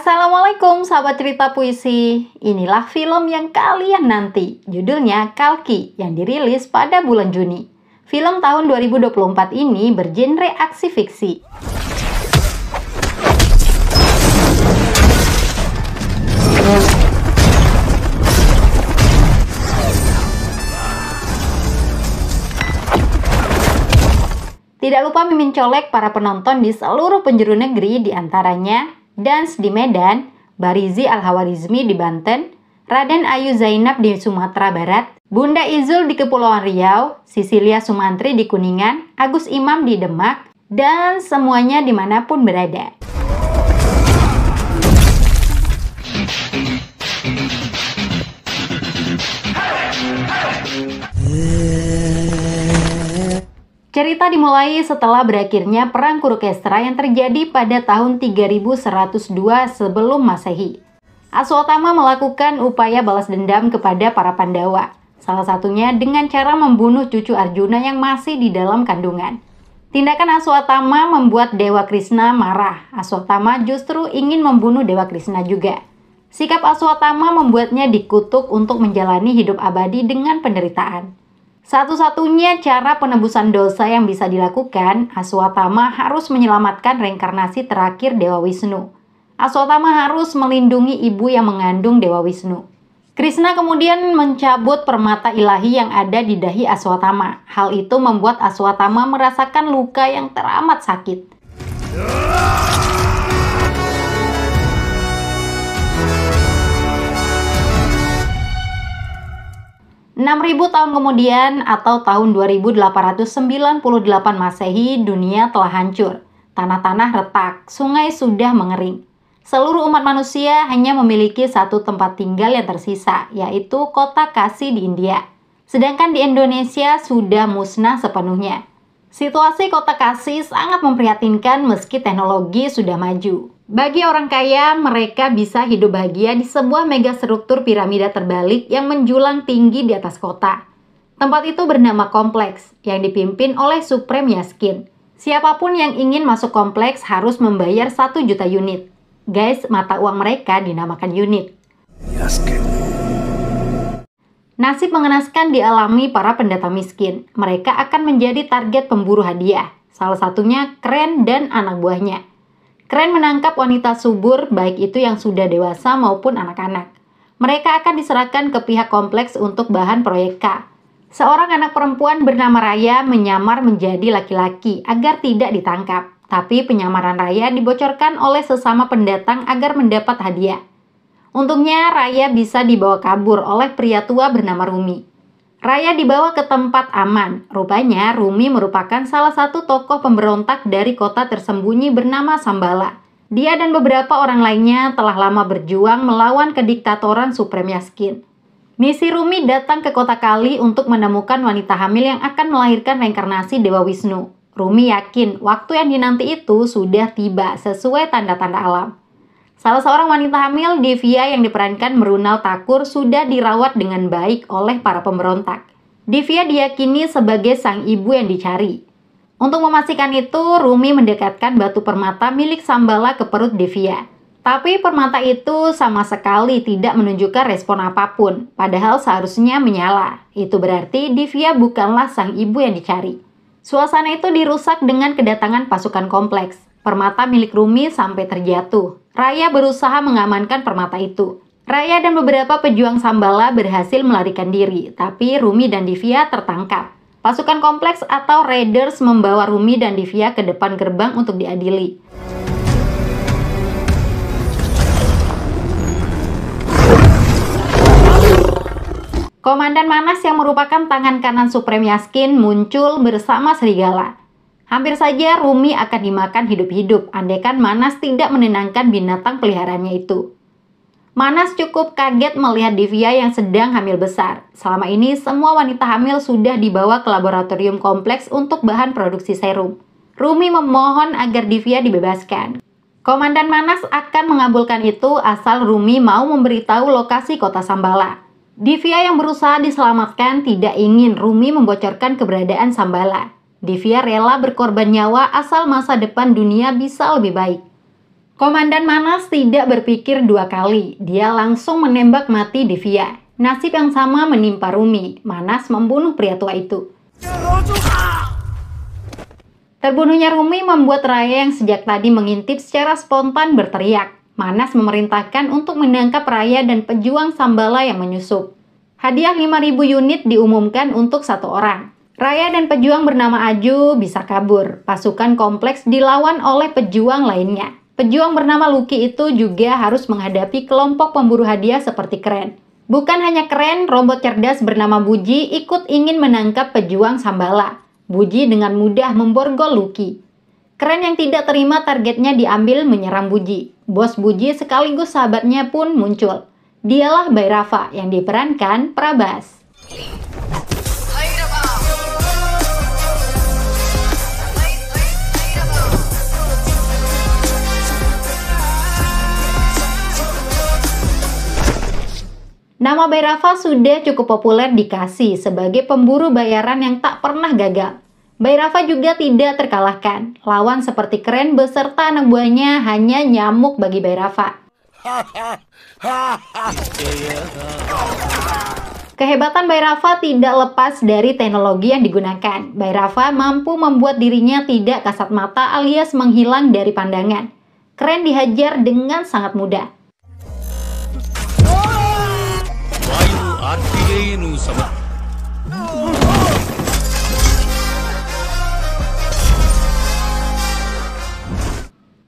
Assalamualaikum sahabat cerita puisi. Inilah film yang kalian nanti. Judulnya Kalki yang dirilis pada bulan Juni. Film tahun 2024 ini bergenre aksi fiksi. Tidak lupa mimin colek para penonton di seluruh penjuru negeri, diantaranya Dans di Medan, Barizi Al-Hawarizmi di Banten, Raden Ayu Zainab di Sumatera Barat, Bunda Izul di Kepulauan Riau, Sisilia Sumantri di Kuningan, Agus Imam di Demak, dan semuanya dimanapun berada. Cerita dimulai setelah berakhirnya Perang Kurukestra yang terjadi pada tahun 3102 sebelum Masehi. Aswatama melakukan upaya balas dendam kepada para Pandawa, salah satunya dengan cara membunuh cucu Arjuna yang masih di dalam kandungan. Tindakan Aswatama membuat Dewa Krishna marah. Aswatama justru ingin membunuh Dewa Krishna juga. Sikap Aswatama membuatnya dikutuk untuk menjalani hidup abadi dengan penderitaan. Satu-satunya cara penebusan dosa yang bisa dilakukan, Aswatama harus menyelamatkan reinkarnasi terakhir Dewa Wisnu. Aswatama harus melindungi ibu yang mengandung Dewa Wisnu. Krishna kemudian mencabut permata ilahi yang ada di dahi Aswatama. Hal itu membuat Aswatama merasakan luka yang teramat sakit. 6.000 tahun kemudian atau tahun 2898 Masehi, dunia telah hancur. Tanah-tanah retak, sungai sudah mengering. Seluruh umat manusia hanya memiliki satu tempat tinggal yang tersisa, yaitu kota Kashi di India. Sedangkan di Indonesia sudah musnah sepenuhnya. Situasi kota Kashi sangat memprihatinkan meski teknologi sudah maju. Bagi orang kaya, mereka bisa hidup bahagia di sebuah megastruktur piramida terbalik yang menjulang tinggi di atas kota. Tempat itu bernama Kompleks, yang dipimpin oleh Supreme Yaskin. Siapapun yang ingin masuk kompleks harus membayar 1 juta unit. Guys, mata uang mereka dinamakan unit. Yaskin. Nasib mengenaskan dialami para pendata miskin. Mereka akan menjadi target pemburu hadiah. Salah satunya Kren dan anak buahnya. Kren menangkap wanita subur, baik itu yang sudah dewasa maupun anak-anak. Mereka akan diserahkan ke pihak kompleks untuk bahan proyek K. Seorang anak perempuan bernama Raya menyamar menjadi laki-laki agar tidak ditangkap. Tapi penyamaran Raya dibocorkan oleh sesama pendatang agar mendapat hadiah. Untungnya Raya bisa dibawa kabur oleh pria tua bernama Rumi. Raya dibawa ke tempat aman. Rupanya Rumi merupakan salah satu tokoh pemberontak dari kota tersembunyi bernama Sambala. Dia dan beberapa orang lainnya telah lama berjuang melawan kediktatoran Supreme Yaskin. Misi Rumi datang ke kota Kali untuk menemukan wanita hamil yang akan melahirkan reinkarnasi Dewa Wisnu. Rumi yakin waktu yang dinanti itu sudah tiba sesuai tanda-tanda alam. Salah seorang wanita hamil, Divya, yang diperankan Mrunal Thakur, sudah dirawat dengan baik oleh para pemberontak. Divya diyakini sebagai sang ibu yang dicari. Untuk memastikan itu, Rumi mendekatkan batu permata milik Sambala ke perut Divya. Tapi permata itu sama sekali tidak menunjukkan respon apapun, padahal seharusnya menyala. Itu berarti Divya bukanlah sang ibu yang dicari. Suasana itu dirusak dengan kedatangan pasukan kompleks. Permata milik Rumi sampai terjatuh. Raya berusaha mengamankan permata itu. Raya dan beberapa pejuang Sambala berhasil melarikan diri, tapi Rumi dan Divya tertangkap. Pasukan kompleks atau Raiders membawa Rumi dan Divya ke depan gerbang untuk diadili. Komandan Manas yang merupakan tangan kanan Supreme Yaskin muncul bersama serigala. Hampir saja Rumi akan dimakan hidup-hidup andaikan Manas tidak menenangkan binatang peliharaannya itu. Manas cukup kaget melihat Divya yang sedang hamil besar. Selama ini semua wanita hamil sudah dibawa ke laboratorium kompleks untuk bahan produksi serum. Rumi memohon agar Divya dibebaskan. Komandan Manas akan mengabulkan itu asal Rumi mau memberitahu lokasi kota Sambala. Divya yang berusaha diselamatkan tidak ingin Rumi membocorkan keberadaan Sambala. Divya rela berkorban nyawa asal masa depan dunia bisa lebih baik. Komandan Manas tidak berpikir dua kali, dia langsung menembak mati Divya. Nasib yang sama menimpa Rumi, Manas membunuh pria tua itu. Terbunuhnya Rumi membuat Raya yang sejak tadi mengintip secara spontan berteriak. Manas memerintahkan untuk menangkap Raya dan pejuang Sambala yang menyusup. Hadiah 5.000 unit diumumkan untuk satu orang. Raya dan pejuang bernama Aju bisa kabur. Pasukan kompleks dilawan oleh pejuang lainnya. Pejuang bernama Lucky itu juga harus menghadapi kelompok pemburu hadiah seperti Kren. Bukan hanya Kren, robot cerdas bernama Buji ikut ingin menangkap pejuang Sambala. Buji dengan mudah memborgol Lucky. Kren yang tidak terima targetnya diambil menyerang Buji. Bos Buji sekaligus sahabatnya pun muncul. Dialah Bhairava yang diperankan Prabhas. Nama Bhairava sudah cukup populer dikasih sebagai pemburu bayaran yang tak pernah gagal. Bhairava juga tidak terkalahkan. Lawan seperti Kren beserta anak buahnya hanya nyamuk bagi Bhairava. Kehebatan Bhairava tidak lepas dari teknologi yang digunakan. Bhairava mampu membuat dirinya tidak kasat mata alias menghilang dari pandangan. Kren dihajar dengan sangat mudah.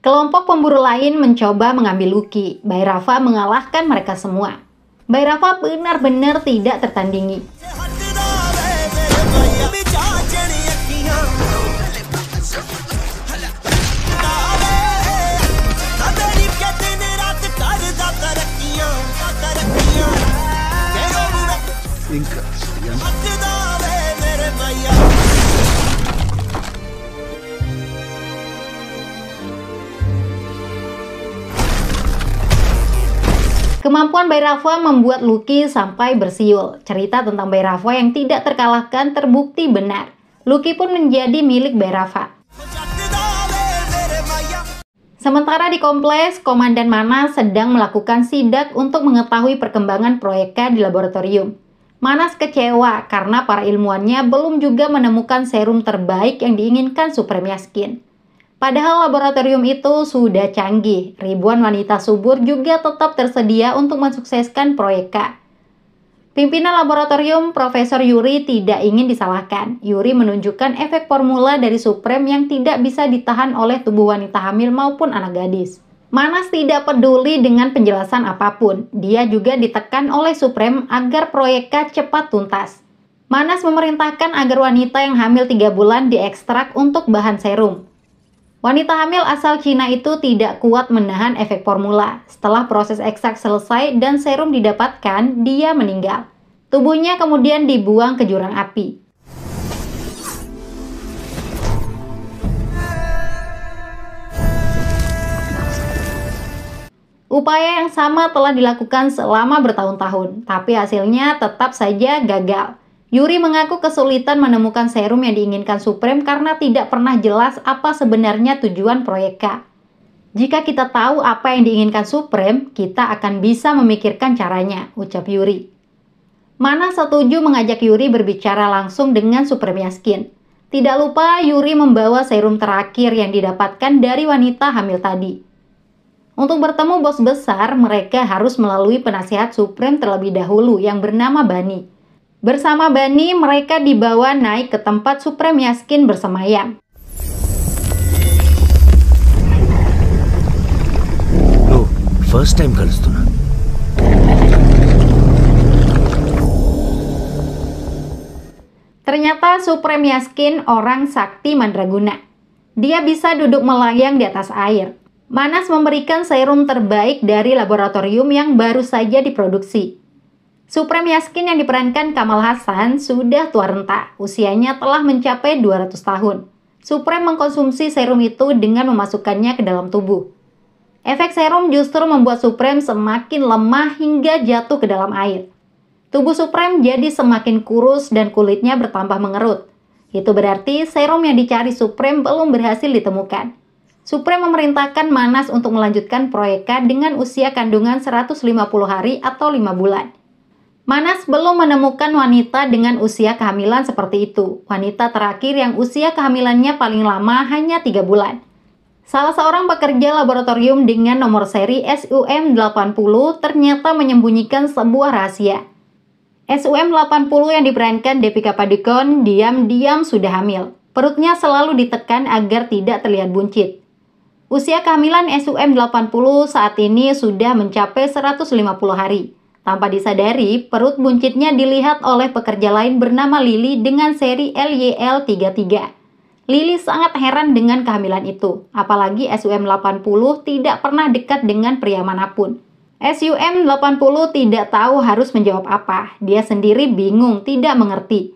Kelompok pemburu lain mencoba mengambil Lucky. Bhairava mengalahkan mereka semua. Bhairava benar-benar tidak tertandingi. Kemampuan Bhairava membuat Lucky sampai bersiul. Cerita tentang Bhairava yang tidak terkalahkan terbukti benar. Lucky pun menjadi milik Bhairava. Sementara di kompleks, Komandan Manas sedang melakukan sidak untuk mengetahui perkembangan proyek K di laboratorium. Manas kecewa karena para ilmuwannya belum juga menemukan serum terbaik yang diinginkan Supreme Skin. Padahal laboratorium itu sudah canggih, ribuan wanita subur juga tetap tersedia untuk mensukseskan proyek K. Pimpinan laboratorium, Profesor Yuri, tidak ingin disalahkan. Yuri menunjukkan efek formula dari Supreme yang tidak bisa ditahan oleh tubuh wanita hamil maupun anak gadis. Manas tidak peduli dengan penjelasan apapun. Dia juga ditekan oleh Supreme agar proyek K cepat tuntas. Manas memerintahkan agar wanita yang hamil 3 bulan diekstrak untuk bahan serum. Wanita hamil asal Cina itu tidak kuat menahan efek formula. Setelah proses ekstrak selesai dan serum didapatkan, dia meninggal. Tubuhnya kemudian dibuang ke jurang api. Upaya yang sama telah dilakukan selama bertahun-tahun, tapi hasilnya tetap saja gagal. Yuri mengaku kesulitan menemukan serum yang diinginkan Supreme karena tidak pernah jelas apa sebenarnya tujuan proyek K. Jika kita tahu apa yang diinginkan Supreme, kita akan bisa memikirkan caranya, ucap Yuri. Manas setuju mengajak Yuri berbicara langsung dengan Supreme Skin. Tidak lupa Yuri membawa serum terakhir yang didapatkan dari wanita hamil tadi. Untuk bertemu bos besar, mereka harus melalui penasihat Supreme terlebih dahulu yang bernama Bani. Bersama Bani, mereka dibawa naik ke tempat Supreme Skin bersemayam. Loh, first time kalustuna. Ternyata Supreme Skin orang sakti mandraguna. Dia bisa duduk melayang di atas air. Manas memberikan serum terbaik dari laboratorium yang baru saja diproduksi. Supreme Skin yang diperankan Kamal Hassan sudah tua renta, usianya telah mencapai 200 tahun. Supreme mengkonsumsi serum itu dengan memasukkannya ke dalam tubuh. Efek serum justru membuat Supreme semakin lemah hingga jatuh ke dalam air. Tubuh Supreme jadi semakin kurus dan kulitnya bertambah mengerut. Itu berarti serum yang dicari Supreme belum berhasil ditemukan. Supreme memerintahkan Manas untuk melanjutkan proyeknya dengan usia kandungan 150 hari atau 5 bulan. Manas belum menemukan wanita dengan usia kehamilan seperti itu. Wanita terakhir yang usia kehamilannya paling lama hanya 3 bulan. Salah seorang pekerja laboratorium dengan nomor seri SUM80 ternyata menyembunyikan sebuah rahasia. SUM80 yang diperankan Deepika Padukone diam-diam sudah hamil. Perutnya selalu ditekan agar tidak terlihat buncit. Usia kehamilan SUM80 saat ini sudah mencapai 150 hari. Tanpa disadari, perut buncitnya dilihat oleh pekerja lain bernama Lily dengan seri LYL33. Lily sangat heran dengan kehamilan itu, apalagi SUM80 tidak pernah dekat dengan pria manapun. SUM80 tidak tahu harus menjawab apa, dia sendiri bingung, tidak mengerti.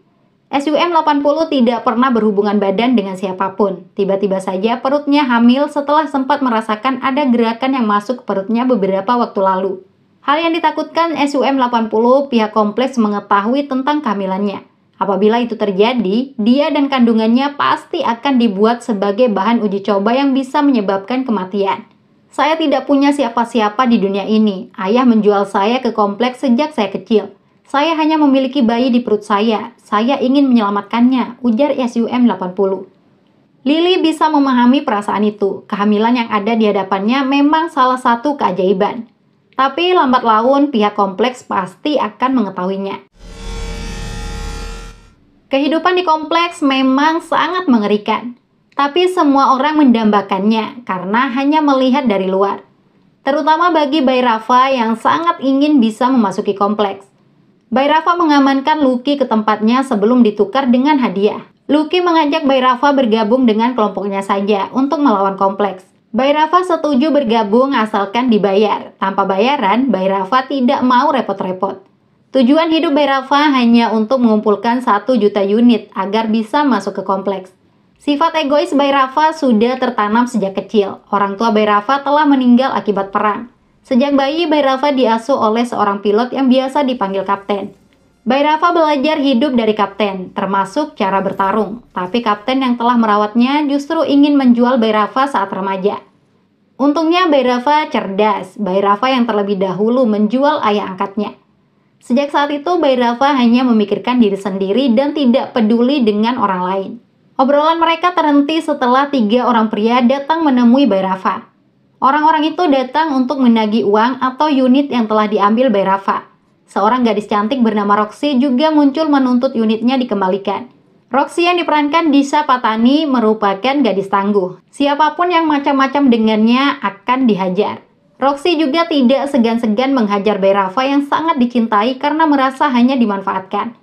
SUM80 tidak pernah berhubungan badan dengan siapapun. Tiba-tiba saja perutnya hamil setelah sempat merasakan ada gerakan yang masuk ke perutnya beberapa waktu lalu. Hal yang ditakutkan SUM80, pihak kompleks mengetahui tentang kehamilannya. Apabila itu terjadi, dia dan kandungannya pasti akan dibuat sebagai bahan uji coba yang bisa menyebabkan kematian. Saya tidak punya siapa-siapa di dunia ini. Ayah menjual saya ke kompleks sejak saya kecil. Saya hanya memiliki bayi di perut saya. Saya ingin menyelamatkannya, ujar SUM80. Lily bisa memahami perasaan itu. Kehamilan yang ada di hadapannya memang salah satu keajaiban. Tapi lambat laun pihak kompleks pasti akan mengetahuinya. Kehidupan di kompleks memang sangat mengerikan. Tapi semua orang mendambakannya karena hanya melihat dari luar. Terutama bagi Bhairava yang sangat ingin bisa memasuki kompleks. Bhairava mengamankan Lucky ke tempatnya sebelum ditukar dengan hadiah. Lucky mengajak Bhairava bergabung dengan kelompoknya saja untuk melawan kompleks. Bhairava setuju bergabung asalkan dibayar. Tanpa bayaran, Bhairava tidak mau repot-repot. Tujuan hidup Bhairava hanya untuk mengumpulkan 1 juta unit agar bisa masuk ke kompleks. Sifat egois Bhairava sudah tertanam sejak kecil. Orang tua Bhairava telah meninggal akibat perang. Sejak bayi, Bhairava diasuh oleh seorang pilot yang biasa dipanggil kapten. Bhairava belajar hidup dari kapten, termasuk cara bertarung. Tapi kapten yang telah merawatnya justru ingin menjual Bhairava saat remaja. Untungnya Bhairava cerdas. Bhairava yang terlebih dahulu menjual ayah angkatnya. Sejak saat itu, Bhairava hanya memikirkan diri sendiri dan tidak peduli dengan orang lain. Obrolan mereka terhenti setelah 3 orang pria datang menemui Bhairava. Orang-orang itu datang untuk menagih uang atau unit yang telah diambil Bhairava. Seorang gadis cantik bernama Roxy juga muncul menuntut unitnya dikembalikan. Roxy yang diperankan Disha Patani merupakan gadis tangguh. Siapapun yang macam-macam dengannya akan dihajar. Roxy juga tidak segan-segan menghajar Bhairava yang sangat dicintai karena merasa hanya dimanfaatkan.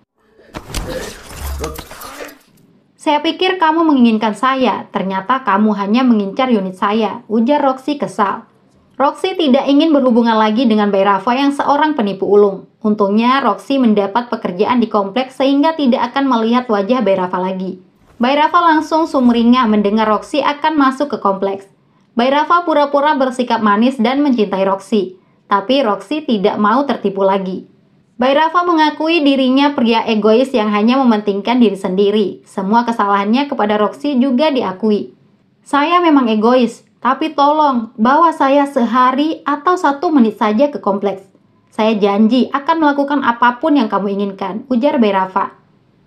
Saya pikir kamu menginginkan saya, ternyata kamu hanya mengincar unit saya, ujar Roxy kesal. Roxy tidak ingin berhubungan lagi dengan Bhairava yang seorang penipu ulung. Untungnya Roxy mendapat pekerjaan di kompleks sehingga tidak akan melihat wajah Bhairava lagi. Bhairava langsung sumringah mendengar Roxy akan masuk ke kompleks. Bhairava pura-pura bersikap manis dan mencintai Roxy, tapi Roxy tidak mau tertipu lagi. Bhairava mengakui dirinya pria egois yang hanya mementingkan diri sendiri. Semua kesalahannya kepada Roxy juga diakui. Saya memang egois, tapi tolong bawa saya sehari atau 1 menit saja ke kompleks. Saya janji akan melakukan apapun yang kamu inginkan, ujar Bhairava.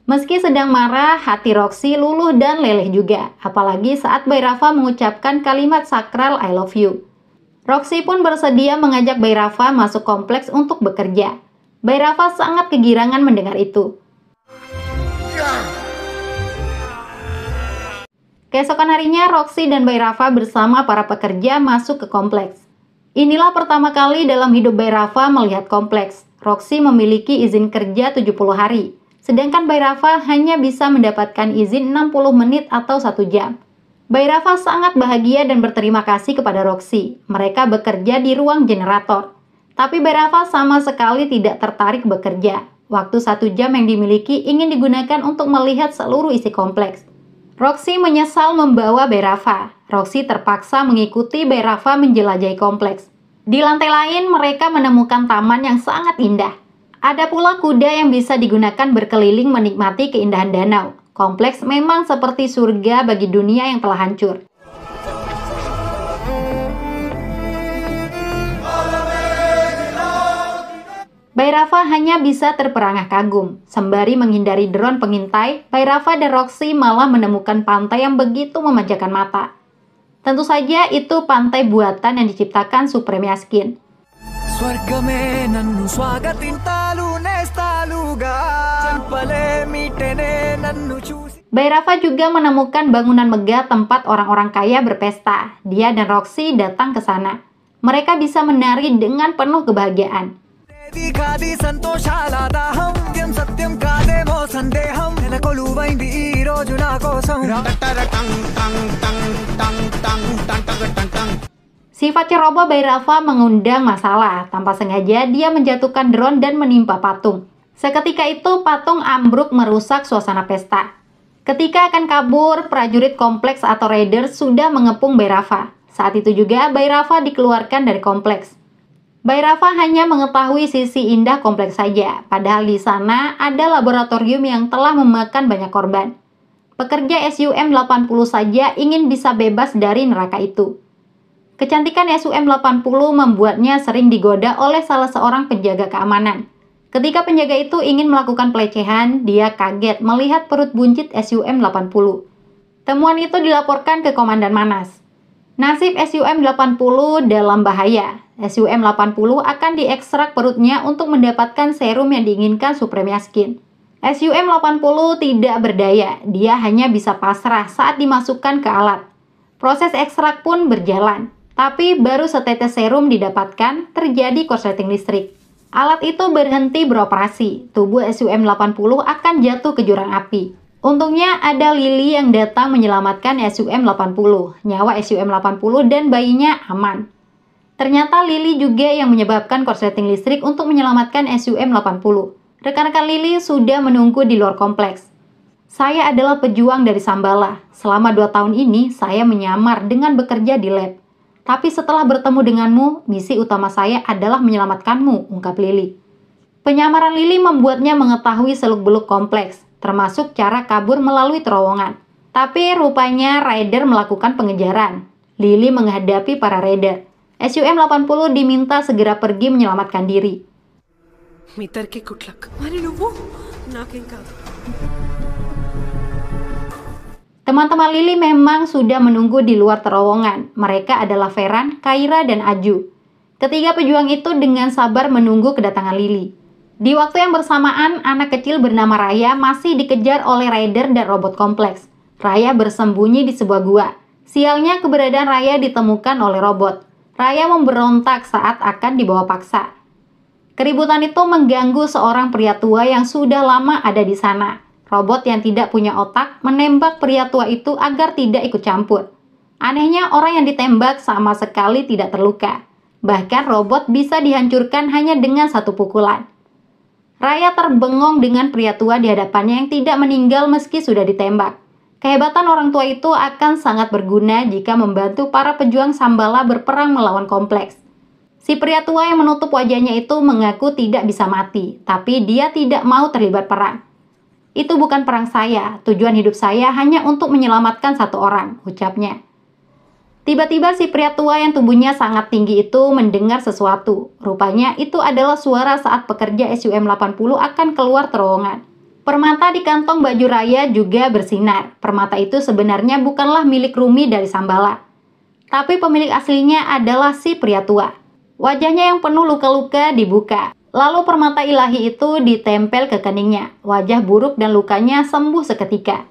Meski sedang marah, hati Roxy luluh dan leleh juga. Apalagi saat Bhairava mengucapkan kalimat sakral I love you. Roxy pun bersedia mengajak Bhairava masuk kompleks untuk bekerja. Bhairava sangat kegirangan mendengar itu. Keesokan harinya, Roxy dan Bhairava bersama para pekerja masuk ke kompleks. Inilah pertama kali dalam hidup Bhairava melihat kompleks. Roxy memiliki izin kerja 70 hari, sedangkan Bhairava hanya bisa mendapatkan izin 60 menit atau 1 jam. Bhairava sangat bahagia dan berterima kasih kepada Roxy. Mereka bekerja di ruang generator. Tapi Bhairava sama sekali tidak tertarik bekerja. Waktu 1 jam yang dimiliki ingin digunakan untuk melihat seluruh isi kompleks. Roxy menyesal membawa Bhairava. Roxy terpaksa mengikuti Bhairava menjelajahi kompleks. Di lantai lain mereka menemukan taman yang sangat indah. Ada pula kuda yang bisa digunakan berkeliling menikmati keindahan danau. Kompleks memang seperti surga bagi dunia yang telah hancur. Bairava hanya bisa terperangah kagum. Sembari menghindari drone pengintai, Bairava dan Roxy malah menemukan pantai yang begitu memanjakan mata. Tentu saja itu pantai buatan yang diciptakan Supremia Skin. Bairava juga menemukan bangunan megah tempat orang-orang kaya berpesta. Dia dan Roxy datang ke sana. Mereka bisa menari dengan penuh kebahagiaan. Sifat ceroboh Bairava mengundang masalah. Tanpa sengaja dia menjatuhkan drone dan menimpa patung. Seketika itu patung ambruk merusak suasana pesta. Ketika akan kabur, prajurit kompleks atau raiders sudah mengepung Bairava. Saat itu juga Bairava dikeluarkan dari kompleks. Bairava hanya mengetahui sisi indah kompleks saja, padahal di sana ada laboratorium yang telah memakan banyak korban. Pekerja SUM-80 saja ingin bisa bebas dari neraka itu. Kecantikan SUM-80 membuatnya sering digoda oleh salah seorang penjaga keamanan. Ketika penjaga itu ingin melakukan pelecehan, dia kaget melihat perut buncit SUM-80. Temuan itu dilaporkan ke Komandan Manas. Nasib SUM-80 dalam bahaya. SUM-80 akan diekstrak perutnya untuk mendapatkan serum yang diinginkan Supremia Skin. SUM-80 tidak berdaya, dia hanya bisa pasrah saat dimasukkan ke alat. Proses ekstrak pun berjalan. Tapi baru setetes serum didapatkan, terjadi korsleting listrik. Alat itu berhenti beroperasi. Tubuh SUM-80 akan jatuh ke jurang api. Untungnya ada Lily yang datang menyelamatkan SUM-80. Nyawa SUM-80 dan bayinya aman. Ternyata Lily juga yang menyebabkan korsleting listrik untuk menyelamatkan SUM-80. Rekan-rekan Lily sudah menunggu di luar kompleks. Saya adalah pejuang dari Shambhala. Selama 2 tahun ini, saya menyamar dengan bekerja di lab. Tapi setelah bertemu denganmu, misi utama saya adalah menyelamatkanmu, ungkap Lily. Penyamaran Lily membuatnya mengetahui seluk-beluk kompleks, termasuk cara kabur melalui terowongan. Tapi rupanya Raider melakukan pengejaran. Lily menghadapi para Raider. SUM-80 diminta segera pergi menyelamatkan diri. Teman-teman Lily memang sudah menunggu di luar terowongan. Mereka adalah Ferran, Kyra, dan Aju. Ketiga pejuang itu dengan sabar menunggu kedatangan Lily. Di waktu yang bersamaan, anak kecil bernama Raya masih dikejar oleh Raider dan robot kompleks. Raya bersembunyi di sebuah gua. Sialnya keberadaan Raya ditemukan oleh robot. Raya memberontak saat akan dibawa paksa. Keributan itu mengganggu seorang pria tua yang sudah lama ada di sana. Robot yang tidak punya otak menembak pria tua itu agar tidak ikut campur. Anehnya orang yang ditembak sama sekali tidak terluka. Bahkan robot bisa dihancurkan hanya dengan satu pukulan. Raya terbengong dengan pria tua di hadapannya yang tidak meninggal meski sudah ditembak. Kehebatan orang tua itu akan sangat berguna jika membantu para pejuang Shambhala berperang melawan kompleks. Si pria tua yang menutup wajahnya itu mengaku tidak bisa mati, tapi dia tidak mau terlibat perang. Itu bukan perang saya, tujuan hidup saya hanya untuk menyelamatkan satu orang, ucapnya. Tiba-tiba si pria tua yang tubuhnya sangat tinggi itu mendengar sesuatu. Rupanya itu adalah suara saat pekerja SUM-80 akan keluar terowongan. Permata di kantong baju Raya juga bersinar. Permata itu sebenarnya bukanlah milik Rumi dari Shambhala. Tapi pemilik aslinya adalah si pria tua. Wajahnya yang penuh luka-luka dibuka. Lalu permata ilahi itu ditempel ke keningnya. Wajah buruk dan lukanya sembuh seketika.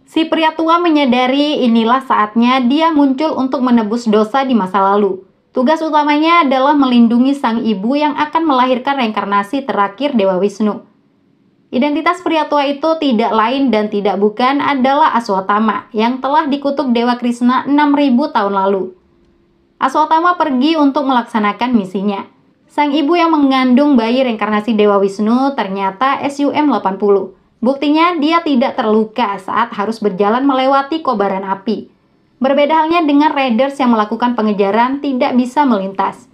Si pria tua menyadari inilah saatnya dia muncul untuk menebus dosa di masa lalu. Tugas utamanya adalah melindungi sang ibu yang akan melahirkan reinkarnasi terakhir Dewa Wisnu. Identitas pria tua itu tidak lain dan tidak bukan adalah Aswatama yang telah dikutuk Dewa Krishna 6.000 tahun lalu. Aswatama pergi untuk melaksanakan misinya. Sang ibu yang mengandung bayi reinkarnasi Dewa Wisnu ternyata SUM-80. Buktinya dia tidak terluka saat harus berjalan melewati kobaran api. Berbeda halnya dengan Raiders yang melakukan pengejaran tidak bisa melintas.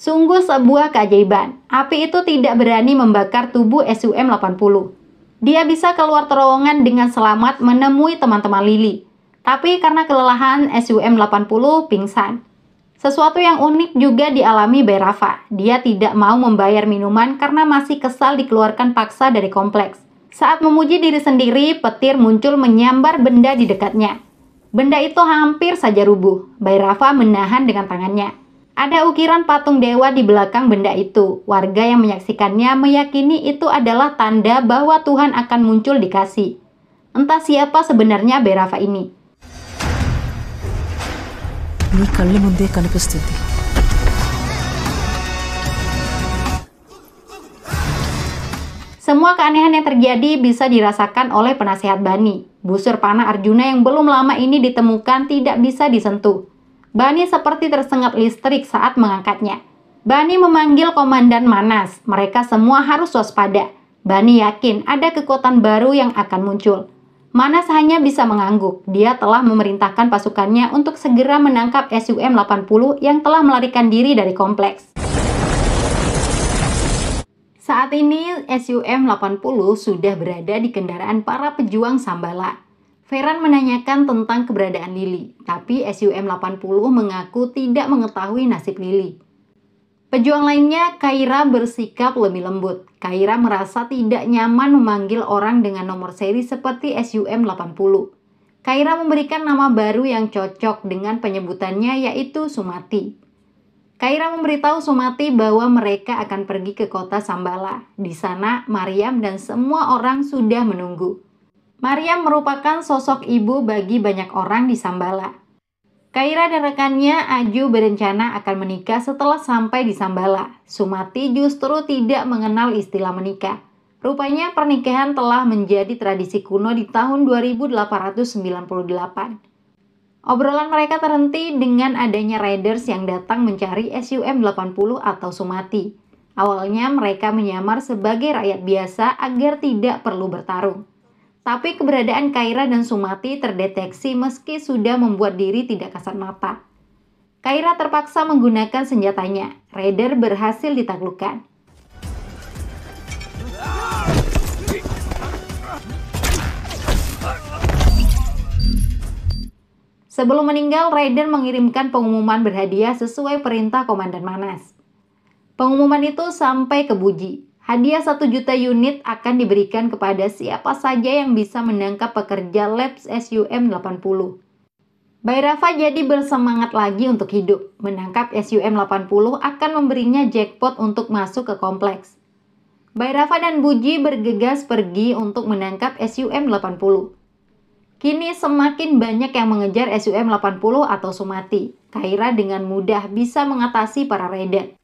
Sungguh sebuah keajaiban. Api itu tidak berani membakar tubuh SUM-80. Dia bisa keluar terowongan dengan selamat menemui teman-teman Lily. Tapi karena kelelahan, SUM-80 pingsan. Sesuatu yang unik juga dialami Bae-Rafa. Dia tidak mau membayar minuman karena masih kesal dikeluarkan paksa dari kompleks. Saat memuji diri sendiri, petir muncul menyambar benda di dekatnya. Benda itu hampir saja rubuh. Bae-Rafa menahan dengan tangannya. Ada ukiran patung dewa di belakang benda itu. Warga yang menyaksikannya meyakini itu adalah tanda bahwa Tuhan akan muncul di Kasih. Entah siapa sebenarnya Bae-Rafa ini. నీ కళ్ళ ముందే కనిపిస్తుంది. Semua keanehan yang terjadi bisa dirasakan oleh penasehat Bani. Busur panah Arjuna yang belum lama ini ditemukan tidak bisa disentuh. Bani seperti tersengat listrik saat mengangkatnya. Bani memanggil Komandan Manas. Mereka semua harus waspada. Bani yakin ada kekuatan baru yang akan muncul. Manas hanya bisa mengangguk. Dia telah memerintahkan pasukannya untuk segera menangkap SUM-80 yang telah melarikan diri dari kompleks. Saat ini SUM-80 sudah berada di kendaraan para pejuang Shambhala. Veran menanyakan tentang keberadaan Lily, tapi SUM-80 mengaku tidak mengetahui nasib Lily. Pejuang lainnya, Kaira, bersikap lebih lembut. Kaira merasa tidak nyaman memanggil orang dengan nomor seri seperti SUM-80. Kaira memberikan nama baru yang cocok dengan penyebutannya, yaitu Sumati. Kaira memberitahu Sumati bahwa mereka akan pergi ke kota Shambhala. Di sana, Maryam dan semua orang sudah menunggu. Maryam merupakan sosok ibu bagi banyak orang di Shambhala. Kaira dan rekannya Aju berencana akan menikah setelah sampai di Shambhala. Sumati justru tidak mengenal istilah menikah. Rupanya pernikahan telah menjadi tradisi kuno di tahun 2898. Obrolan mereka terhenti dengan adanya raiders yang datang mencari SUM-80 atau Sumati. Awalnya mereka menyamar sebagai rakyat biasa agar tidak perlu bertarung. Tapi keberadaan Kaira dan Sumati terdeteksi meski sudah membuat diri tidak kasat mata. Kaira terpaksa menggunakan senjatanya. Raider berhasil ditaklukkan. Sebelum meninggal, Raider mengirimkan pengumuman berhadiah sesuai perintah Komandan Manas. Pengumuman itu sampai ke Buji. Hadiah 1 juta unit akan diberikan kepada siapa saja yang bisa menangkap pekerja labs SUM-80. Bae-Rafa jadi bersemangat lagi untuk hidup. Menangkap SUM-80 akan memberinya jackpot untuk masuk ke kompleks. Bae-Rafa dan Buji bergegas pergi untuk menangkap SUM-80. Kini semakin banyak yang mengejar SUM-80 atau Sumati. Kaira dengan mudah bisa mengatasi para raider.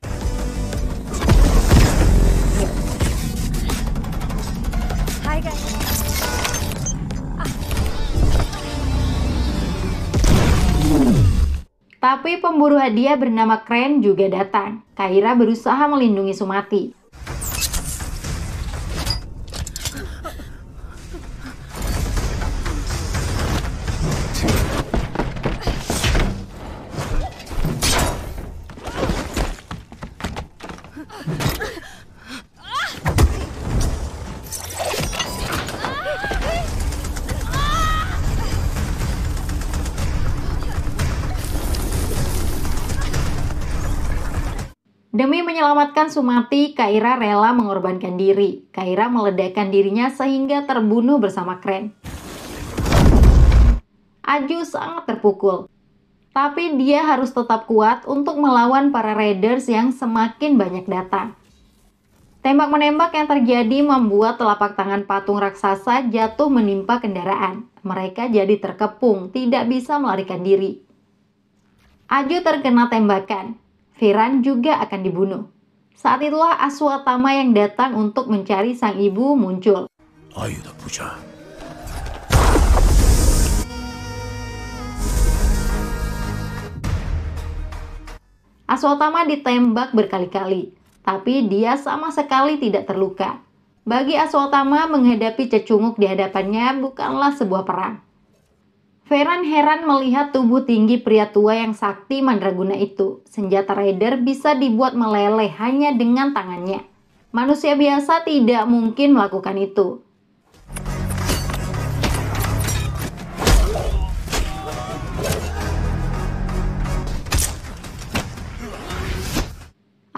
Tapi pemburu hadiah bernama Kren juga datang. Kaira berusaha melindungi Sumati. Demi menyelamatkan Sumati, Kaira rela mengorbankan diri. Kaira meledakkan dirinya sehingga terbunuh bersama Kren. Aju sangat terpukul. Tapi dia harus tetap kuat untuk melawan para raiders yang semakin banyak datang. Tembak-menembak yang terjadi membuat telapak tangan patung raksasa jatuh menimpa kendaraan. Mereka jadi terkepung, tidak bisa melarikan diri. Aju terkena tembakan. Veran juga akan dibunuh. Saat itulah Aswatthama yang datang untuk mencari sang ibu muncul. Ayuda Puja. Aswatthama ditembak berkali-kali, tapi dia sama sekali tidak terluka. Bagi Aswatthama, menghadapi cecunguk di hadapannya bukanlah sebuah perang. Veran heran melihat tubuh tinggi pria tua yang sakti mandraguna itu. Senjata raider bisa dibuat meleleh hanya dengan tangannya. Manusia biasa tidak mungkin melakukan itu.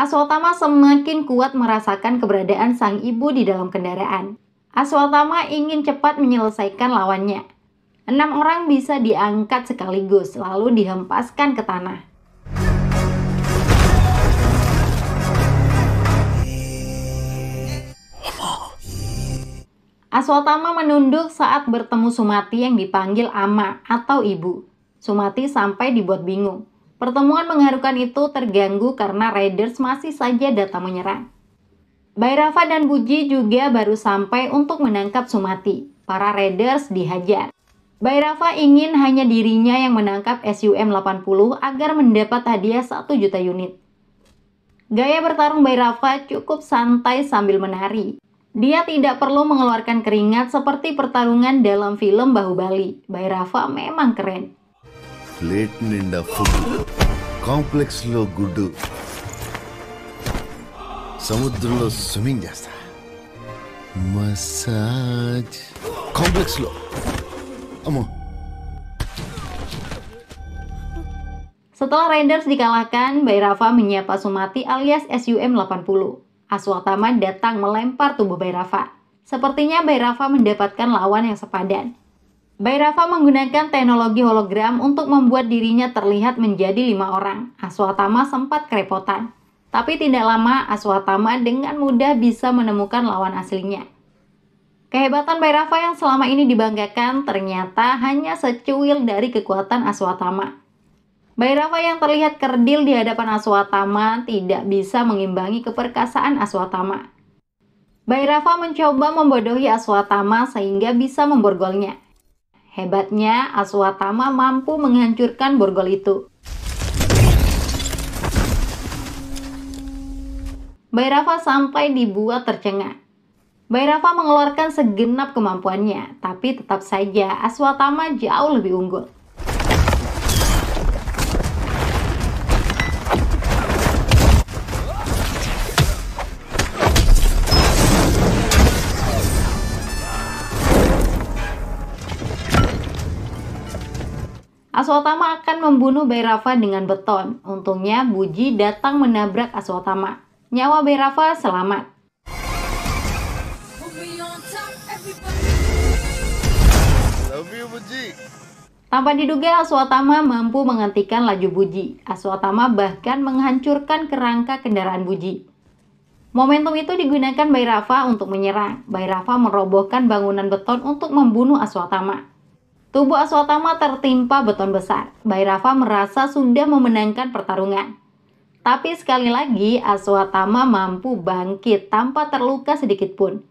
Aswatama semakin kuat merasakan keberadaan sang ibu di dalam kendaraan. Aswatama ingin cepat menyelesaikan lawannya. 6 orang bisa diangkat sekaligus lalu dihempaskan ke tanah. Aswatama menunduk saat bertemu Sumati yang dipanggil Ama atau Ibu. Sumati sampai dibuat bingung. Pertemuan mengharukan itu terganggu karena Raiders masih saja datang menyerang. Bhairava dan Buji juga baru sampai untuk menangkap Sumati. Para Raiders dihajar. Bhairava ingin hanya dirinya yang menangkap SUM-80 agar mendapat hadiah 1 juta unit. Gaya bertarung Bhairava cukup santai sambil menari. Dia tidak perlu mengeluarkan keringat seperti pertarungan dalam film Bahubali. Bhairava memang keren. Plate నిండా food, complex లో గుడ్డు, సముద్రంలో స్విమ్మింగ్ చేస్తా, massage complex లో అమ్మో. Setelah Raiders dikalahkan, Bhairava menyapa Sumati alias SUM-80. Aswatama datang melempar tubuh Bhairava. Sepertinya Bhairava mendapatkan lawan yang sepadan. Bhairava menggunakan teknologi hologram untuk membuat dirinya terlihat menjadi 5 orang. Aswatama sempat kerepotan. Tapi tidak lama, Aswatama dengan mudah bisa menemukan lawan aslinya. Kehebatan Bhairava yang selama ini dibanggakan ternyata hanya secuil dari kekuatan Aswatama. Bhairava yang terlihat kerdil di hadapan Aswatama tidak bisa mengimbangi keperkasaan Aswatama. Bhairava mencoba membodohi Aswatama sehingga bisa memborgolnya. Hebatnya, Aswatama mampu menghancurkan borgol itu. Bhairava sampai dibuat tercengang. Bhairava mengeluarkan segenap kemampuannya, tapi tetap saja Aswatama jauh lebih unggul. Aswatama akan membunuh Bhairava dengan beton. Untungnya Buji datang menabrak Aswatama. Nyawa Bhairava selamat. Love you, Buji. Tanpa diduga Aswatama mampu menghentikan laju Buji. Aswatama bahkan menghancurkan kerangka kendaraan Buji. Momentum itu digunakan Bhairava untuk menyerang. Bhairava merobohkan bangunan beton untuk membunuh Aswatama. Tubuh Aswatama tertimpa beton besar. Bhairava merasa sudah memenangkan pertarungan. Tapi sekali lagi Aswatama mampu bangkit tanpa terluka sedikit pun.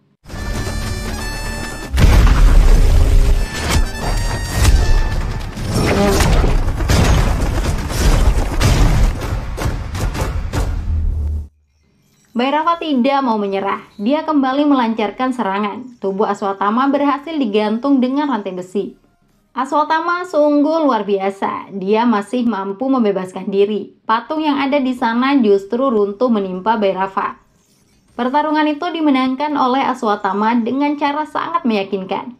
Bhairava tidak mau menyerah. Dia kembali melancarkan serangan. Tubuh Aswatama berhasil digantung dengan rantai besi. Aswatama sungguh luar biasa. Dia masih mampu membebaskan diri. Patung yang ada di sana justru runtuh menimpa Bhairava. Pertarungan itu dimenangkan oleh Aswatama dengan cara sangat meyakinkan.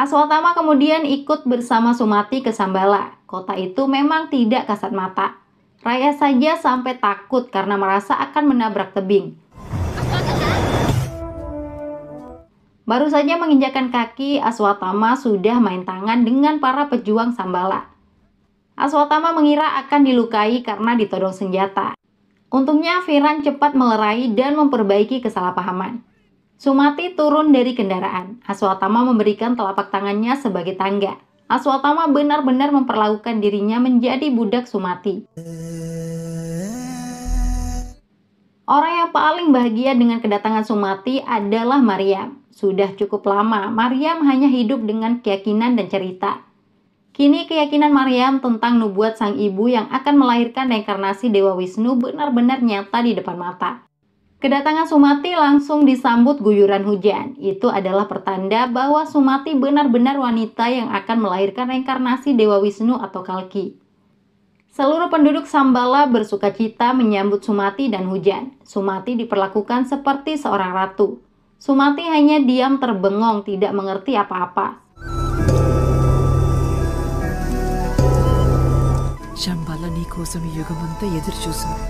Aswatama kemudian ikut bersama Sumati ke Shambhala. Kota itu memang tidak kasat mata. Raya saja sampai takut karena merasa akan menabrak tebing. Baru saja menginjakkan kaki, Aswatama sudah main tangan dengan para pejuang Shambhala. Aswatama mengira akan dilukai karena ditodong senjata. Untungnya Viran cepat melerai dan memperbaiki kesalahpahaman. Sumati turun dari kendaraan. Aswatama memberikan telapak tangannya sebagai tangga. Aswatama benar-benar memperlakukan dirinya menjadi budak Sumati. Orang yang paling bahagia dengan kedatangan Sumati adalah Maryam. Sudah cukup lama, Maryam hanya hidup dengan keyakinan dan cerita. Kini keyakinan Maryam tentang nubuat sang ibu yang akan melahirkan reinkarnasi Dewa Wisnu benar-benar nyata di depan mata. Kedatangan Sumati langsung disambut guyuran hujan. Itu adalah pertanda bahwa Sumati benar-benar wanita yang akan melahirkan reinkarnasi Dewa Wisnu atau Kalki. Seluruh penduduk Shambhala bersukacita menyambut Sumati dan hujan. Sumati diperlakukan seperti seorang ratu. Sumati hanya diam terbengong, tidak mengerti apa-apa. Shambhala నీ కోసం ఈ యుగమంతా ఎదురు చూసింది.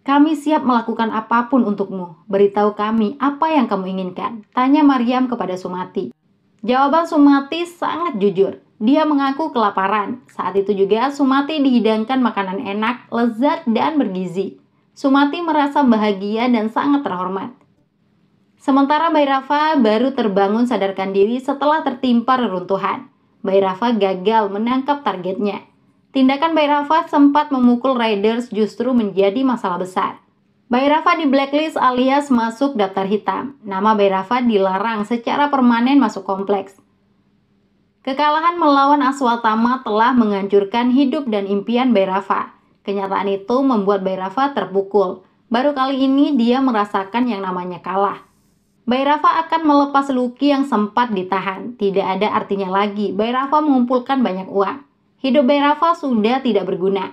Kami siap melakukan apapun untukmu. Beritahu kami apa yang kamu inginkan. Tanya Maryam kepada Sumati. Jawaban Sumati sangat jujur. Dia mengaku kelaparan. Saat itu juga Sumati dihidangkan makanan enak, lezat, dan bergizi. Sumati merasa bahagia dan sangat terhormat. Sementara Bhairava baru terbangun sadarkan diri setelah tertimpa reruntuhan. Bhairava gagal menangkap targetnya. Tindakan Bhairava sempat memukul Raiders justru menjadi masalah besar. Bhairava di blacklist alias masuk daftar hitam. Nama Bhairava dilarang secara permanen masuk kompleks. Kekalahan melawan Aswatthama telah menghancurkan hidup dan impian Bhairava. Kenyataan itu membuat Bhairava terpukul. Baru kali ini dia merasakan yang namanya kalah. Bhairava akan melepas Luki yang sempat ditahan. Tidak ada artinya lagi Bhairava mengumpulkan banyak uang. Hidup Bhairava sudah tidak berguna.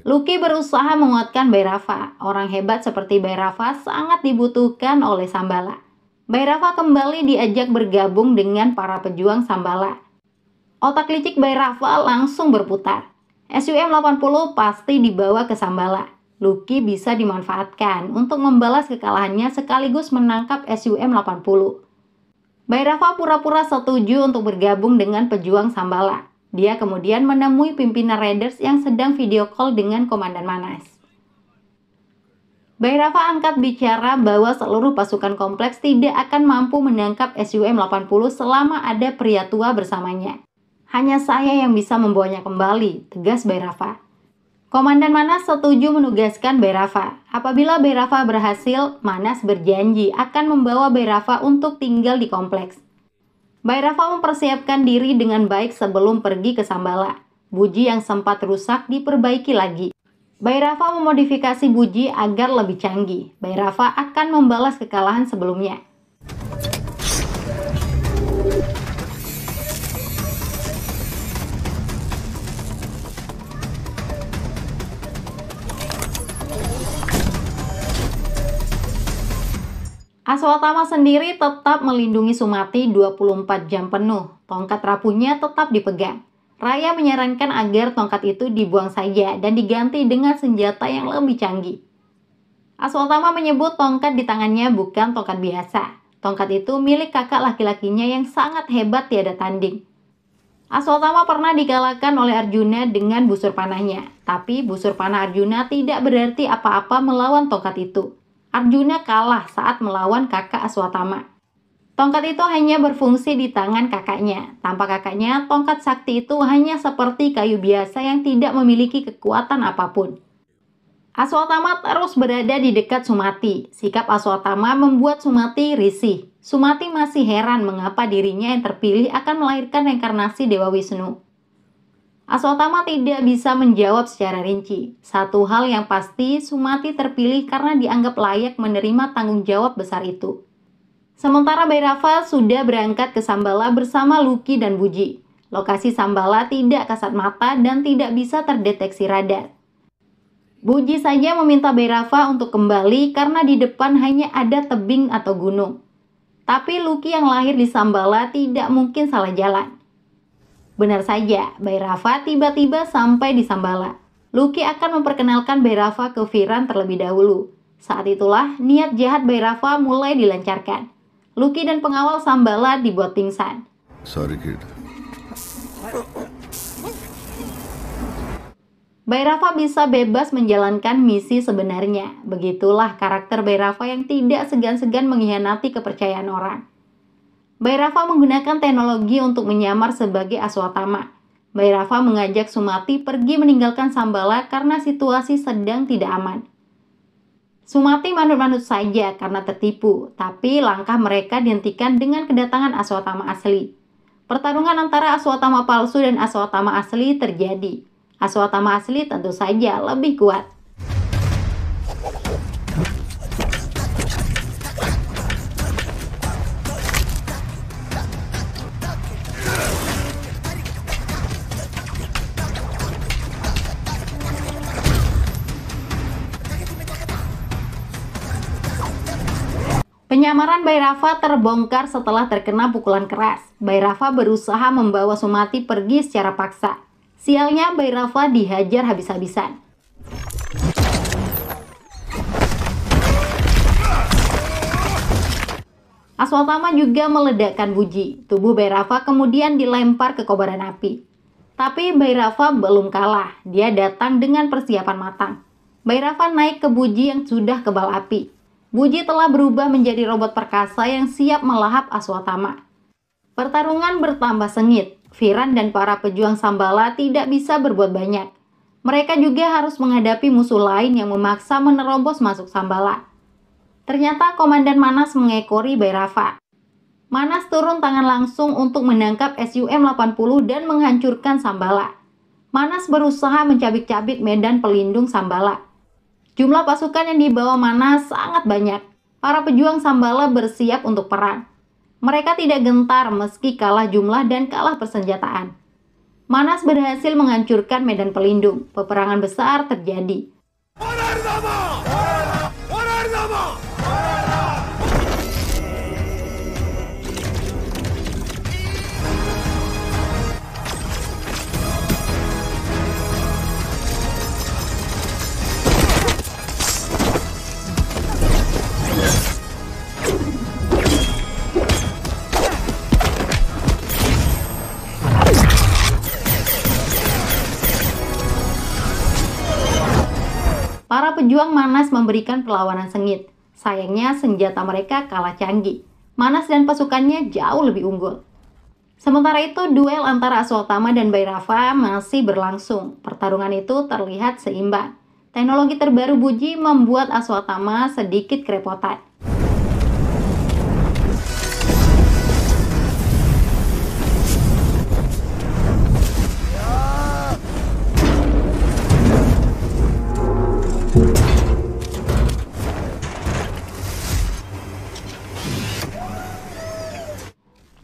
Luki berusaha menguatkan Bhairava. Orang hebat seperti Bhairava sangat dibutuhkan oleh Shambhala. Bhairava kembali diajak bergabung dengan para pejuang Shambhala. Otak licik Bhairava langsung berputar. SUM-80 pasti dibawa ke Shambhala. Luki bisa dimanfaatkan untuk membalas kekalahannya sekaligus menangkap SUM-80. Bhairava pura-pura setuju untuk bergabung dengan pejuang Shambhala. Dia kemudian menemui pimpinan Raiders yang sedang video call dengan Komandan Manas. Bhairava angkat bicara bahwa seluruh pasukan kompleks tidak akan mampu menangkap SUM-80 selama ada pria tua bersamanya. Hanya saya yang bisa membawanya kembali, tegas Bhairava. Komandan Manas setuju menugaskan Bhairava. Apabila Bhairava berhasil, Manas berjanji akan membawa Bhairava untuk tinggal di kompleks. Bhairava mempersiapkan diri dengan baik sebelum pergi ke Shambhala. Buji yang sempat rusak diperbaiki lagi. Bhairava memodifikasi buji agar lebih canggih. Bhairava akan membalas kekalahan sebelumnya. Aswatthama sendiri tetap melindungi Sumati 24 jam penuh. Tongkat rapuhnya tetap dipegang. Raya menyarankan agar tongkat itu dibuang saja dan diganti dengan senjata yang lebih canggih. Aswatthama menyebut tongkat di tangannya bukan tongkat biasa. Tongkat itu milik kakak laki-lakinya yang sangat hebat tiada tanding. Aswatthama pernah dikalahkan oleh Arjuna dengan busur panahnya. Tapi busur panah Arjuna tidak berarti apa-apa melawan tongkat itu. Arjuna kalah saat melawan kakak Aswatthama. Tongkat itu hanya berfungsi di tangan kakaknya. Tanpa kakaknya, tongkat sakti itu hanya seperti kayu biasa yang tidak memiliki kekuatan apapun. Aswatthama terus berada di dekat Sumati. Sikap Aswatthama membuat Sumati risih. Sumati masih heran mengapa dirinya yang terpilih akan melahirkan reinkarnasi Dewa Wisnu. Aswatthama tidak bisa menjawab secara rinci. Satu hal yang pasti, Sumati terpilih karena dianggap layak menerima tanggung jawab besar itu. Sementara Bhairava sudah berangkat ke Shambhala bersama Luki dan Buji. Lokasi Shambhala tidak kasat mata dan tidak bisa terdeteksi radar. Buji saja meminta Bhairava untuk kembali karena di depan hanya ada tebing atau gunung. Tapi Luki yang lahir di Shambhala tidak mungkin salah jalan. Benar saja, Bhairava tiba-tiba sampai di Shambhala. Luki akan memperkenalkan Bhairava ke Viran terlebih dahulu. Saat itulah niat jahat Bhairava mulai dilancarkan. Luki dan pengawal Shambhala dibuat pingsan. Sorry kid. Bhairava bisa bebas menjalankan misi sebenarnya. Begitulah karakter Bhairava yang tidak segan-segan mengkhianati kepercayaan orang. Bhairava menggunakan teknologi untuk menyamar sebagai Aswatthama. Bhairava mengajak Sumati pergi meninggalkan Shambhala karena situasi sedang tidak aman. Sumati manut-manut saja karena tertipu, tapi langkah mereka dihentikan dengan kedatangan Aswatama asli. Pertarungan antara Aswatama palsu dan Aswatama asli terjadi. Aswatama asli tentu saja lebih kuat. Penyamaran Bhairava terbongkar setelah terkena pukulan keras. Bhairava berusaha membawa Sumati pergi secara paksa. Sialnya Bhairava dihajar habis-habisan. Aswatama juga meledakkan buji. Tubuh Bhairava kemudian dilempar ke kobaran api. Tapi Bhairava belum kalah. Dia datang dengan persiapan matang. Bhairava naik ke buji yang sudah kebal api. Buji telah berubah menjadi robot perkasa yang siap melahap Aswatama. Pertarungan bertambah sengit. Viran dan para pejuang Shambhala tidak bisa berbuat banyak. Mereka juga harus menghadapi musuh lain yang memaksa menerobos masuk Shambhala. Ternyata Komandan Manas mengekori Bhairava. Manas turun tangan langsung untuk menangkap SUM-80 dan menghancurkan Shambhala. Manas berusaha mencabik-cabik medan pelindung Shambhala. Jumlah pasukan yang dibawa Manas sangat banyak. Para pejuang Shambhala bersiap untuk perang. Mereka tidak gentar meski kalah jumlah dan kalah persenjataan. Manas berhasil menghancurkan medan pelindung. Peperangan besar terjadi. Para pejuang Manas memberikan perlawanan sengit. Sayangnya senjata mereka kalah canggih. Manas dan pasukannya jauh lebih unggul. Sementara itu duel antara Aswatama dan Bhairava masih berlangsung. Pertarungan itu terlihat seimbang. Teknologi terbaru buji membuat Aswatama sedikit kerepotan.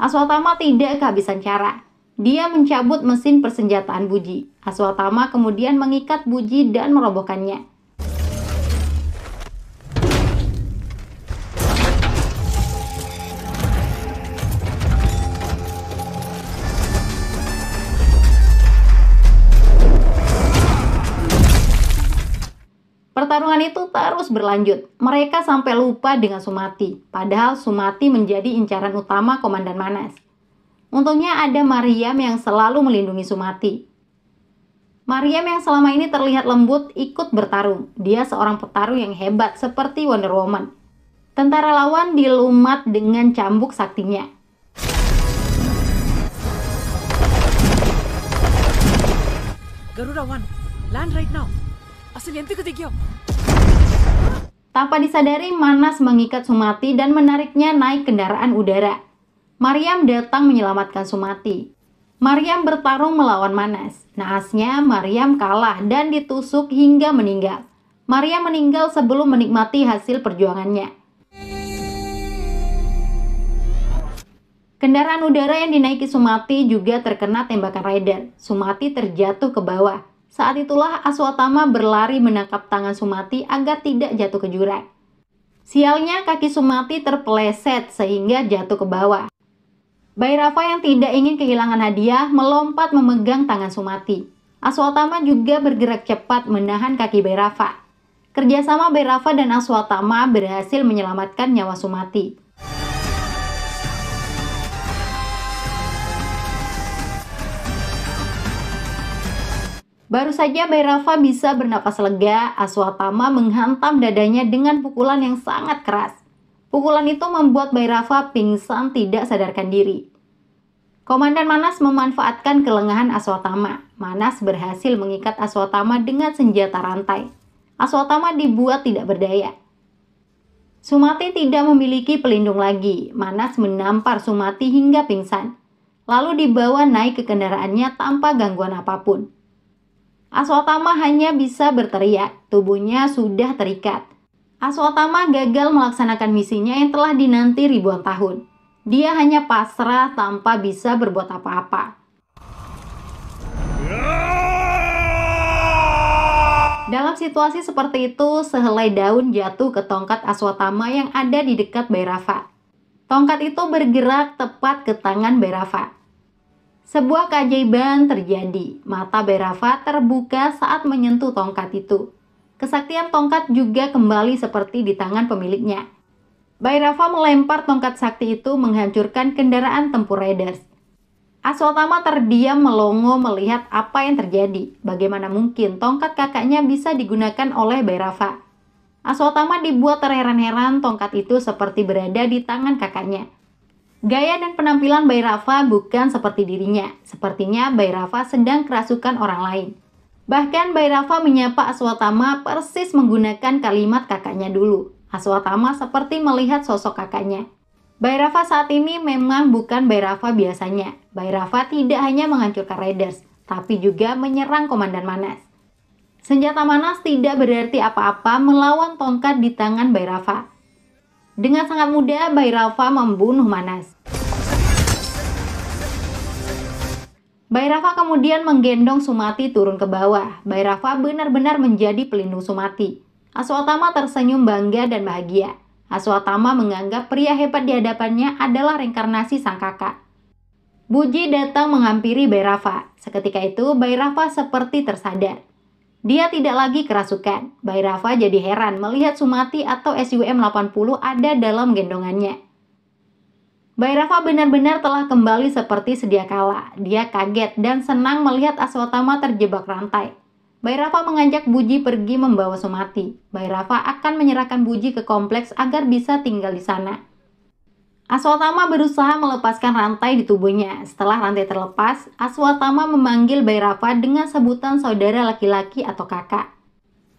Aswatama tidak kehabisan cara. Dia mencabut mesin persenjataan buji. Aswatama kemudian mengikat buji dan merobohkannya. Pertarungan itu terus berlanjut. Mereka sampai lupa dengan Sumati. Padahal Sumati menjadi incaran utama Komandan Manas. Untungnya ada Mariam yang selalu melindungi Sumati. Mariam yang selama ini terlihat lembut ikut bertarung. Dia seorang petarung yang hebat seperti Wonder Woman. Tentara lawan dilumat dengan cambuk saktinya. Garuda 1, land right now. Asan ఎందుకు దిగావ్? Tanpa disadari, Manas mengikat Sumati dan menariknya naik kendaraan udara. Mariam datang menyelamatkan Sumati. Mariam bertarung melawan Manas. Naasnya, Mariam kalah dan ditusuk hingga meninggal. Mariam meninggal sebelum menikmati hasil perjuangannya. Kendaraan udara yang dinaiki Sumati juga terkena tembakan Raider. Sumati terjatuh ke bawah. Saat itulah Aswatama berlari menangkap tangan Sumati agar tidak jatuh ke jurang. Sialnya kaki Sumati terpeleset sehingga jatuh ke bawah. Bhairava yang tidak ingin kehilangan hadiah melompat memegang tangan Sumati. Aswatama juga bergerak cepat menahan kaki Bhairava. Kerjasama Bhairava dan Aswatama berhasil menyelamatkan nyawa Sumati. Baru saja Bhairava bisa bernapas lega, Aswatama menghantam dadanya dengan pukulan yang sangat keras. Pukulan itu membuat Bhairava pingsan tidak sadarkan diri. Komandan Manas memanfaatkan kelengahan Aswatama. Manas berhasil mengikat Aswatama dengan senjata rantai. Aswatama dibuat tidak berdaya. Sumati tidak memiliki pelindung lagi. Manas menampar Sumati hingga pingsan, lalu dibawa naik ke kendaraannya tanpa gangguan apapun. Aswatama hanya bisa berteriak, tubuhnya sudah terikat. Aswatama gagal melaksanakan misinya yang telah dinanti ribuan tahun. Dia hanya pasrah tanpa bisa berbuat apa-apa. Dalam situasi seperti itu, sehelai daun jatuh ke tongkat Aswatama yang ada di dekat Bhairava. Tongkat itu bergerak tepat ke tangan Bhairava. Sebuah keajaiban terjadi. Mata Bhairava terbuka saat menyentuh tongkat itu. Kesaktian tongkat juga kembali seperti di tangan pemiliknya. Bhairava melempar tongkat sakti itu menghancurkan kendaraan tempur Raiders. Aswatama terdiam melongo melihat apa yang terjadi. Bagaimana mungkin tongkat kakaknya bisa digunakan oleh Bhairava? Aswatama dibuat terheran-heran tongkat itu seperti berada di tangan kakaknya. Gaya dan penampilan Bhairava bukan seperti dirinya. Sepertinya Bhairava sedang kerasukan orang lain. Bahkan Bhairava menyapa Aswatama persis menggunakan kalimat kakaknya dulu. Aswatama seperti melihat sosok kakaknya. Bhairava saat ini memang bukan Bhairava biasanya. Bhairava tidak hanya menghancurkan Raiders, tapi juga menyerang Komandan Manas. Senjata Manas tidak berarti apa-apa melawan tongkat di tangan Bhairava. Dengan sangat mudah, Bhairava membunuh Manas. Bhairava kemudian menggendong Sumati turun ke bawah. Bhairava benar-benar menjadi pelindung Sumati. Aswatama tersenyum bangga dan bahagia. Aswatama menganggap pria hebat di hadapannya adalah reinkarnasi sang kakak. Buji datang menghampiri Bhairava. Seketika itu, Bhairava seperti tersadar. Dia tidak lagi kerasukan. Bhairava jadi heran melihat Sumati atau SUM-80 ada dalam gendongannya. Bhairava benar-benar telah kembali seperti sedia kala. Dia kaget dan senang melihat Aswatama terjebak rantai. Bhairava mengajak Buji pergi membawa Sumati. Bhairava akan menyerahkan Buji ke kompleks agar bisa tinggal di sana. Aswatama berusaha melepaskan rantai di tubuhnya. Setelah rantai terlepas, Aswatama memanggil Bhairava dengan sebutan saudara laki-laki atau kakak.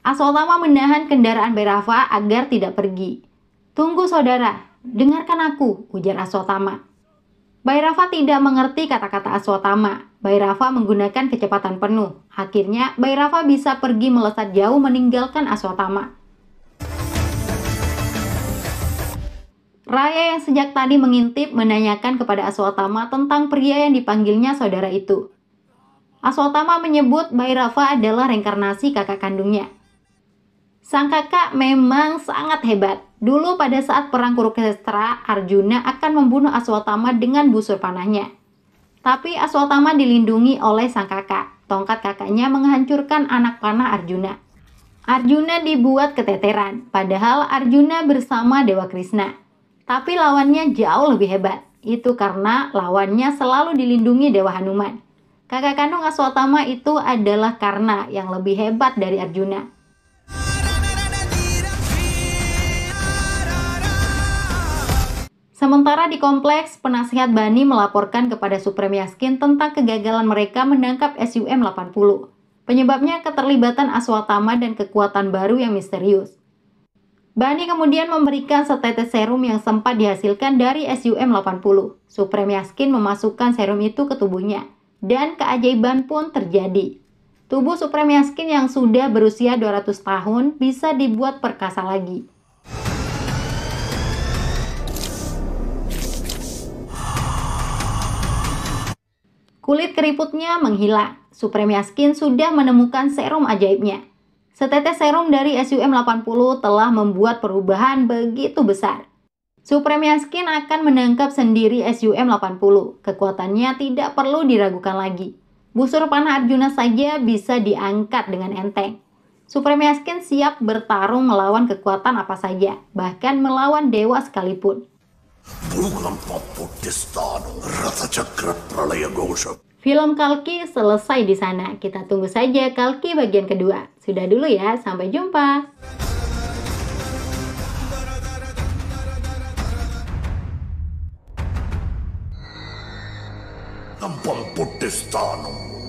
Aswatama menahan kendaraan Bhairava agar tidak pergi. "Tunggu saudara, dengarkan aku," ujar Aswatama. Bhairava tidak mengerti kata-kata Aswatama. Bhairava menggunakan kecepatan penuh. Akhirnya Bhairava bisa pergi melesat jauh meninggalkan Aswatama. Raya yang sejak tadi mengintip menanyakan kepada Aswatama tentang pria yang dipanggilnya saudara itu. Aswatama menyebut Bhairava adalah reinkarnasi kakak kandungnya. Sang kakak memang sangat hebat. Dulu pada saat perang Kurukshetra, Arjuna akan membunuh Aswatama dengan busur panahnya. Tapi Aswatama dilindungi oleh sang kakak. Tongkat kakaknya menghancurkan anak panah Arjuna. Arjuna dibuat keteteran, padahal Arjuna bersama Dewa Krishna. Tapi lawannya jauh lebih hebat. Itu karena lawannya selalu dilindungi Dewa Hanuman. Kakak kandung Aswatama itu adalah Karna yang lebih hebat dari Arjuna. Sementara di kompleks, penasihat Bani melaporkan kepada Supreme Yaskin tentang kegagalan mereka menangkap SUM-80. Penyebabnya keterlibatan Aswatama dan kekuatan baru yang misterius. Bani kemudian memberikan setetes serum yang sempat dihasilkan dari SUM-80. Supreme Yaskin memasukkan serum itu ke tubuhnya, dan keajaiban pun terjadi. Tubuh Supreme Yaskin yang sudah berusia 200 tahun bisa dibuat perkasa lagi. Kulit keriputnya menghilang. Supreme Yaskin sudah menemukan serum ajaibnya. Setetes serum dari SUM-80 telah membuat perubahan begitu besar. Supreme Yaskin akan menangkap sendiri SUM-80. Kekuatannya tidak perlu diragukan lagi. Busur panah Arjuna saja bisa diangkat dengan enteng. Supreme Yaskin siap bertarung melawan kekuatan apa saja, bahkan melawan dewa sekalipun. Film Kalki selesai di sana. Kita tunggu saja Kalki bagian kedua. Sudah dulu ya, sampai jumpa. Tampang Putih Sthanam.